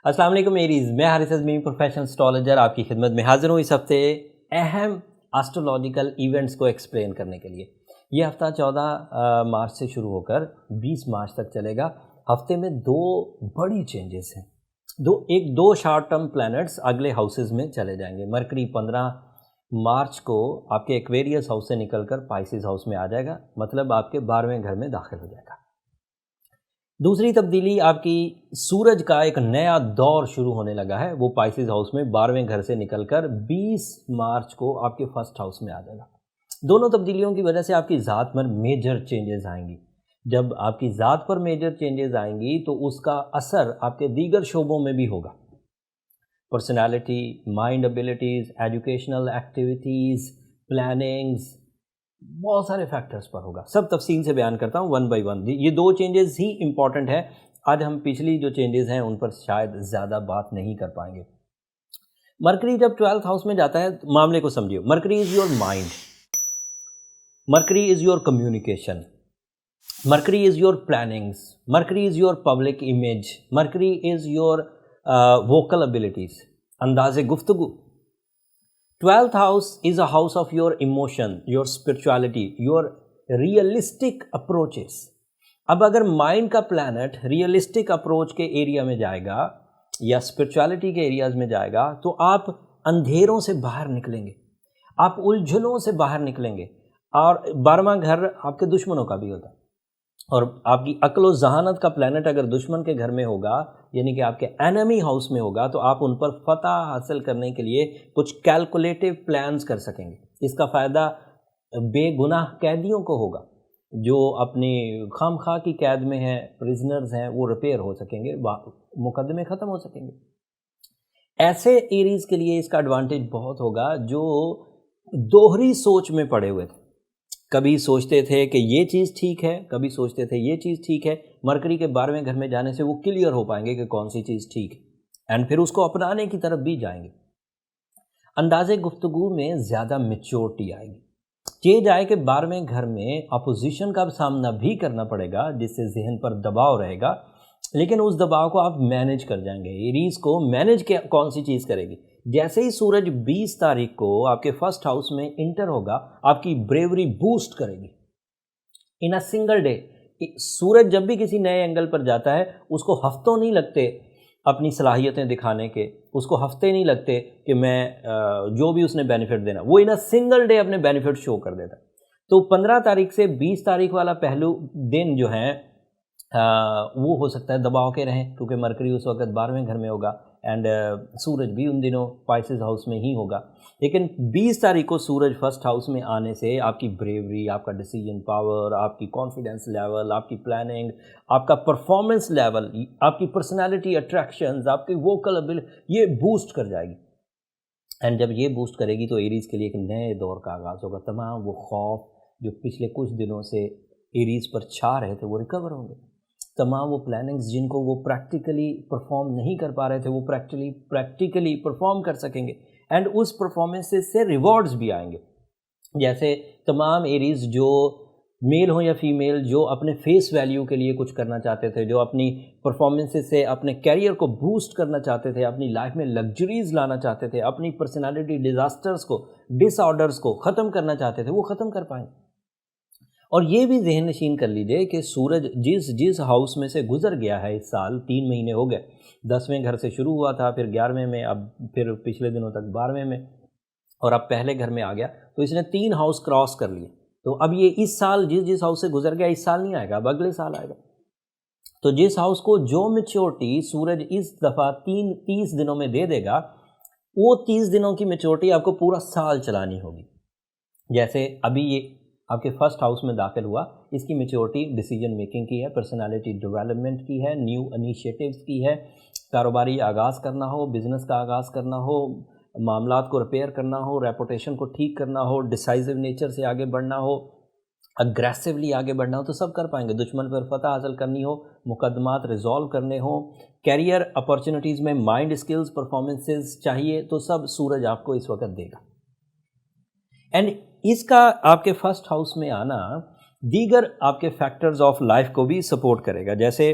السلام علیکم ایریز، میں حارث ازمی پروفیشنل اسٹرالوجر آپ کی خدمت میں حاضر ہوں اس ہفتے اہم اسٹرولوجیکل ایونٹس کو ایکسپلین کرنے کے لیے۔ یہ ہفتہ 14 مارچ سے شروع ہو کر 20 مارچ تک چلے گا۔ ہفتے میں دو بڑی چینجز ہیں، دو شارٹ ٹرم پلانٹس اگلے ہاؤسز میں چلے جائیں گے۔ مرکری 15 مارچ کو آپ کے ایکویریس ہاؤس سے نکل کر پائسز ہاؤس میں آ جائے گا، مطلب آپ کے 12ویں گھر میں داخل ہو جائے گا۔ دوسری تبدیلی آپ کی سورج کا ایک نیا دور شروع ہونے لگا ہے، وہ پائسز ہاؤس میں 12ویں گھر سے نکل کر 20 مارچ کو آپ کے فرسٹ ہاؤس میں آ جائے گا۔ دونوں تبدیلیوں کی وجہ سے آپ کی ذات پر میجر چینجز آئیں گی۔ جب آپ کی ذات پر میجر چینجز آئیں گی تو اس کا اثر آپ کے دیگر شعبوں میں بھی ہوگا۔ Personality, mind abilities, educational activities, plannings, بہت سارے فیکٹرز پر ہوگا۔ سب تفصیل سے بیان کرتا ہوں ون بائی ون۔ یہ دو چینجز ہی امپورٹنٹ ہیں، آج ہم پچھلی جو چینجز ہیں ان پر شاید زیادہ بات نہیں کر پائیں گے۔ مرکری جب 12th ہاؤس میں جاتا ہے، معاملے کو سمجھیے۔ Mercury is your mind, mercury is your communication, mercury is your plannings, mercury is your public image, mercury is your vocal abilities, انداز گفتگو۔ 12th house is a house of your emotion, your spirituality, your realistic approaches۔ اب اگر mind کا plant realistic approach کے area میں جائے گا یا spirituality کے ایریاز میں جائے گا تو آپ اندھیروں سے باہر نکلیں گے، آپ الجھنوں سے باہر نکلیں گے۔ اور 12واں گھر آپ کے دشمنوں کا بھی ہوتا ہے، اور آپ کی عقل و ذہانت کا پلانٹ اگر دشمن کے گھر میں ہوگا، یعنی کہ آپ کے اینمی ہاؤس میں ہوگا، تو آپ ان پر فتح حاصل کرنے کے لیے کچھ کیلکولیٹو پلانز کر سکیں گے۔ اس کا فائدہ بے گناہ قیدیوں کو ہوگا، جو اپنی خام خواہ کی قید میں ہیں، پرزنرز ہیں، وہ ریپیئر ہو سکیں گے، مقدمے ختم ہو سکیں گے۔ ایسے ایریز کے لیے اس کا ایڈوانٹیج بہت ہوگا جو دوہری سوچ میں پڑے ہوئے تھے، کبھی سوچتے تھے کہ یہ چیز ٹھیک ہے، کبھی سوچتے تھے یہ چیز ٹھیک ہے۔ مرکری کے 12ویں گھر میں جانے سے وہ کلیئر ہو پائیں گے کہ کون سی چیز ٹھیک ہے، اینڈ پھر اس کو اپنانے کی طرف بھی جائیں گے۔ انداز گفتگو میں زیادہ میچورٹی آئے گی۔ یہ جائے کہ 12ویں گھر میں اپوزیشن کا سامنا بھی کرنا پڑے گا، جس سے ذہن پر دباؤ رہے گا، لیکن اس دباؤ کو آپ مینیج کر جائیں گے۔ ایریز کو مینیج کون سی چیز کرے گی؟ جیسے ہی سورج 20 تاریخ کو آپ کے فرسٹ ہاؤس میں انٹر ہوگا، آپ کی بریوری بوسٹ کرے گی ان اے سنگل ڈے۔ سورج جب بھی کسی نئے اینگل پر جاتا ہے، اس کو ہفتوں نہیں لگتے اپنی صلاحیتیں دکھانے کے، اس کو ہفتے نہیں لگتے کہ میں جو بھی اس نے بینیفٹ دینا، وہ ان اے سنگل ڈے اپنے بینیفٹ شو کر دیتا ہے۔ تو 15 تاریخ سے 20 تاریخ والا پہلو دن جو ہیں وہ ہو سکتا ہے دباؤ کے رہیں، کیونکہ مرکری اس وقت 12ویں گھر میں ہوگا، اینڈ سورج بھی ان دنوں پائسز ہاؤس میں ہی ہوگا۔ لیکن 20 تاریخ کو سورج فرسٹ ہاؤس میں آنے سے آپ کی بریوری، آپ کا ڈیسیجن پاور، آپ کی کانفیڈنس لیول، آپ کی پلاننگ، آپ کا پرفارمنس لیول، آپ کی پرسنالٹی اٹریکشنز، آپ کی ووکل ایبلٹی، یہ بوسٹ کر جائے گی۔ اینڈ جب یہ بوسٹ کرے گی تو ایریز کے لیے ایک نئے دور کا آغاز ہوگا۔ تمام وہ خوف جو پچھلے کچھ دنوں سے ایریز پر چھا رہے تھے وہ ریکور ہوں گے۔ تمام وہ پلاننگز جن کو وہ پریکٹیکلی پرفارم نہیں کر پا رہے تھے، وہ پریکٹیکلی پرفارم کر سکیں گے، اینڈ اس پرفارمنس سے ریوارڈز بھی آئیں گے۔ جیسے تمام ایریز جو میل ہوں یا فیمیل، جو اپنے فیس ویلیو کے لیے کچھ کرنا چاہتے تھے، جو اپنی پرفارمنس سے اپنے کیریئر کو بوسٹ کرنا چاہتے تھے، اپنی لائف میں لگژریز لانا چاہتے تھے، اپنی پرسنالٹی ڈیزاسٹرز کو، ڈس آرڈرز کو ختم کرنا چاہتے تھے، وہ ختم کر پائیں۔ اور یہ بھی ذہن نشین کر لیجئے کہ سورج جس ہاؤس میں سے گزر گیا ہے اس سال، 3 مہینے ہو گئے، 10ویں گھر سے شروع ہوا تھا، پھر 11ویں میں، اب پھر پچھلے دنوں تک 12ویں میں، اور اب پہلے گھر میں آ گیا، تو اس نے 3 ہاؤس کراس کر لیے۔ تو اب یہ اس سال جس ہاؤس سے گزر گیا اس سال نہیں آئے گا، اب اگلے سال آئے گا۔ تو جس ہاؤس کو جو میچورٹی سورج اس دفعہ 30 دنوں میں دے دے گا، وہ 30 دنوں کی میچورٹی آپ کو پورا سال چلانی ہوگی۔ جیسے ابھی یہ آپ کے فرسٹ ہاؤس میں داخل ہوا، اس کی میچورٹی ڈیسیجن میکنگ کی ہے، پرسنالٹی ڈیولپمنٹ کی ہے، نیو انیشیٹیوز کی ہے، کاروباری آغاز کرنا ہو، بزنس کا آغاز کرنا ہو، معاملات کو ریپیئر کرنا ہو، ریپوٹیشن کو ٹھیک کرنا ہو، ڈیسائزو نیچر سے آگے بڑھنا ہو، اگریسولی آگے بڑھنا ہو، تو سب کر پائیں گے۔ دشمن پر فتح حاصل کرنی ہو، مقدمات ریزالو کرنے ہوں، کیریئر اپارچونیٹیز میں مائنڈ اسکلز، پرفارمنسز چاہیے، تو سب سورج آپ کو اس وقت دے گا۔ اینڈ اس کا آپ کے فرسٹ ہاؤس میں آنا دیگر آپ کے فیکٹرز آف لائف کو بھی سپورٹ کرے گا۔ جیسے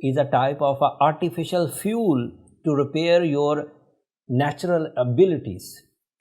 is a type of a artificial fuel to repair your natural abilities,